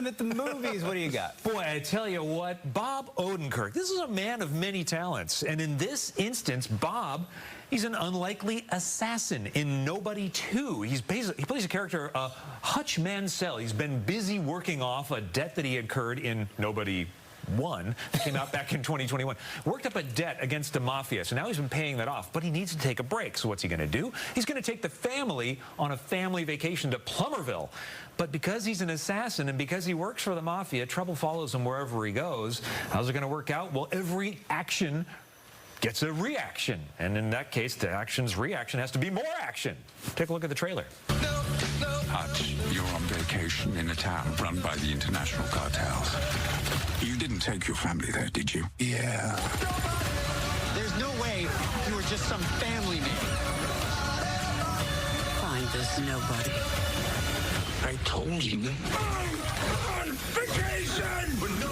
him at the movies. What do you got? Boy, I tell you what, Bob Odenkirk, this is a man of many talents. And in this instance, Bob, he's an unlikely assassin in Nobody 2. He plays a character, Hutch Mansell. He's been busy working off a debt that he incurred in Nobody 1 that came out back in 2021. Worked up a debt against the mafia, so now he's been paying that off, but he needs to take a break. So what's he going to do? He's going to take the family on a family vacation to Plummerville. But because he's an assassin and because he works for the mafia, trouble follows him wherever he goes. How's it going to work out? Well, every action gets a reaction, and in that case, the action's reaction has to be more action. Take a look at the trailer. Hutch, you're on vacation in a town run by the international cartels. You didn't take your family there, did you? Yeah. There's no way you were just some family man. Find this nobody. I told you. On vacation!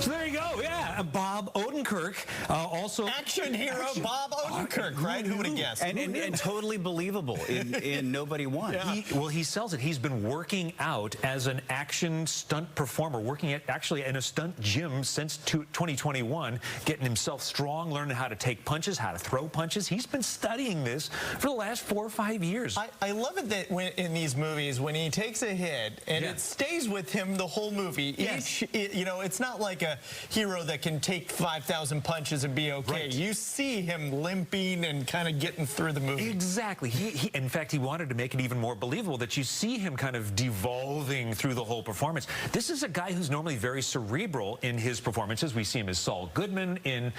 So there you go, yeah. Bob Odenkirk, also... Action hero Bob Odenkirk, right? Who would have guessed? And totally believable in Nobody 1. Yeah. He sells it. He's been working out as an action stunt performer, working actually in a stunt gym since 2021, getting himself strong, learning how to take punches, how to throw punches. He's been studying this for the last 4 or 5 years. I love it that in these movies, when he takes a hit, and it stays with him the whole movie. Yes. You know, it's not like a hero that can take 5,000 punches and be okay. Right. You see him limping and kind of getting through the movie. Exactly. In fact, he wanted to make it even more believable that you see him kind of devolving through the whole performance. This is a guy who's normally very cerebral in his performances. We see him as Saul Goodman in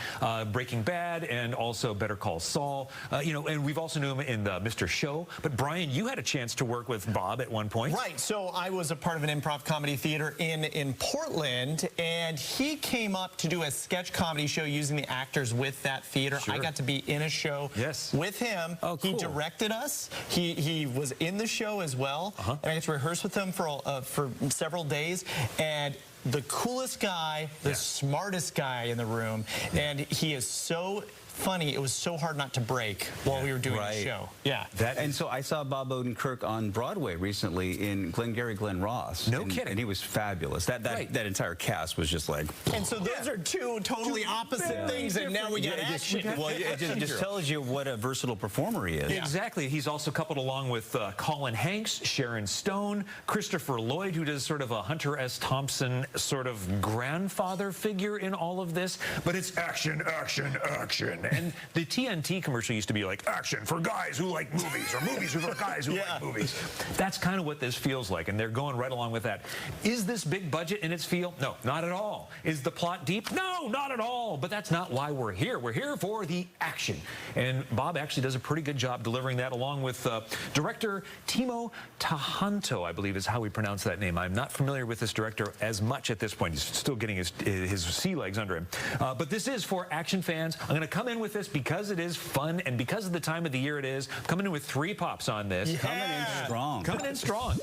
Breaking Bad and also Better Call Saul. You know, and we've also known him in the Mr. Show. But Brian, you had a chance to work with Bob at one point. Right. So I was a part of an improv comedy theater in Portland, and he came up to do a sketch comedy show using the actors with that theater. Sure. I got to be in a show with him. Oh, cool. He directed us. He was in the show as well. And I got to rehearse with him for several days. And the coolest guy, the smartest guy in the room, and he is so funny. It was so hard not to break while we were doing the show. Yeah. And so I saw Bob Odenkirk on Broadway recently in Glengarry Glen Ross. No kidding. And he was fabulous. That entire cast was just like... And so those are two totally opposite things, and now we got action. Well, it just tells you what a versatile performer he is. Yeah. Exactly. He's also coupled along with Colin Hanks, Sharon Stone, Christopher Lloyd, who does sort of a Hunter S. Thompson sort of grandfather figure in all of this. But it's action, action, action. And the TNT commercial used to be like, action for guys who like movies, or movies for guys who like movies. That's kind of what this feels like, and they're going right along with that. Is this big budget in its feel? No, not at all. Is the plot deep? No, not at all. But that's not why we're here. We're here for the action. And Bob actually does a pretty good job delivering that, along with director Timo Tahanto, I believe is how we pronounce that name. I'm not familiar with this director as much at this point. He's still getting his sea legs under him. But this is for action fans. I'm going to come in with this because it is fun and because of the time of the year it is. Coming in with 3 pops on this. Yeah. Coming in strong. Coming in strong.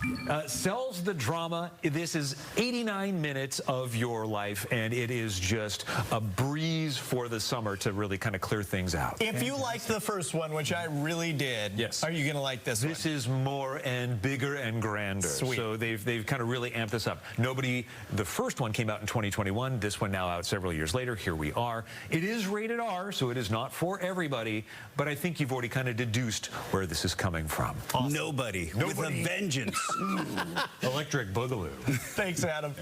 Sells the drama. This is 89 minutes of your life, and it is just a breeze for the summer to really kind of clear things out. If you liked the first one, which I really did, are you going to like this one? This is more and bigger and grander. Sweet. So they've kind of really amped this up. The first one came out in 2021. This one now out several years later. Here we are. It is rated R, so it is not for everybody, but I think you've already kind of deduced where this is coming from. Awesome. Nobody with a vengeance. Electric Boogaloo. Thanks, Adam.